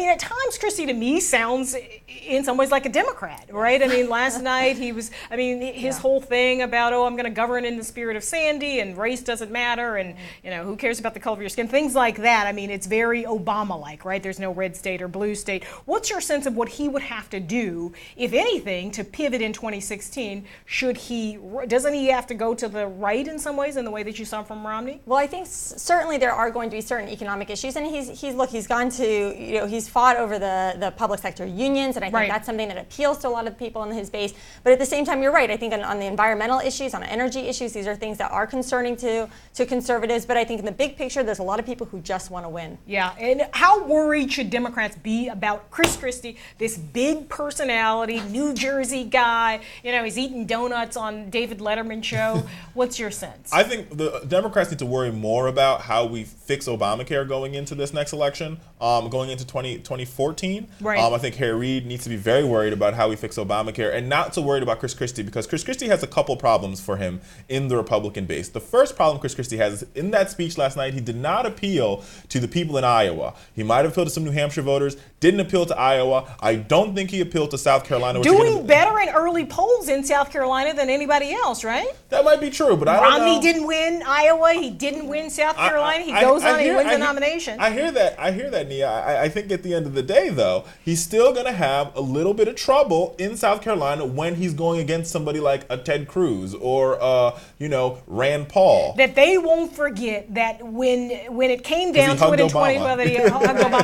I mean, at times, Christie, to me, sounds in some ways like a Democrat, right? I mean, last night his whole thing about, I'm going to govern in the spirit of Sandy and race doesn't matter and, who cares about the color of your skin, things like that. I mean, it's very Obama-like, right? There's no red state or blue state. What's your sense of what he would have to do, if anything, to pivot in 2016? Doesn't he have to go to the right in some ways, in the way that you saw from Romney? Well, I think certainly there are going to be certain economic issues, and he's gone to, he's fought over the public sector unions, and I think that's something that appeals to a lot of people in his base. But at the same time, you're right. I think on the environmental issues, on energy issues, these are things that are concerning to conservatives. But I think in the big picture, there's a lot of people who just want to win. Yeah, and how worried should Democrats be about Chris Christie, this big personality, New Jersey guy? He's eating donuts on David Letterman's show. What's your sense? I think the Democrats need to worry more about how we fix Obamacare going into this next election, going into 2014. Right. I think Harry Reid needs to be very worried about how we fix Obamacare and not so worried about Chris Christie, because Chris Christie has a couple problems for him in the Republican base. The first problem Chris Christie has is in that speech last night, he did not appeal to the people in Iowa. He might have appealed to some New Hampshire voters, didn't appeal to Iowa. I don't think he appealed to South Carolina. Doing better in early polls in South Carolina than anybody else, right? That might be true, but I don't know. Romney didn't win Iowa. He didn't win South Carolina. He goes on and he wins the nomination. I hear that, Nia. I think at the end of the day, though, he's still going to have a little bit of trouble in South Carolina when he's going against somebody like a Ted Cruz or, Rand Paul. That they won't forget that when it came down to it in 2012, that he hugged Obama.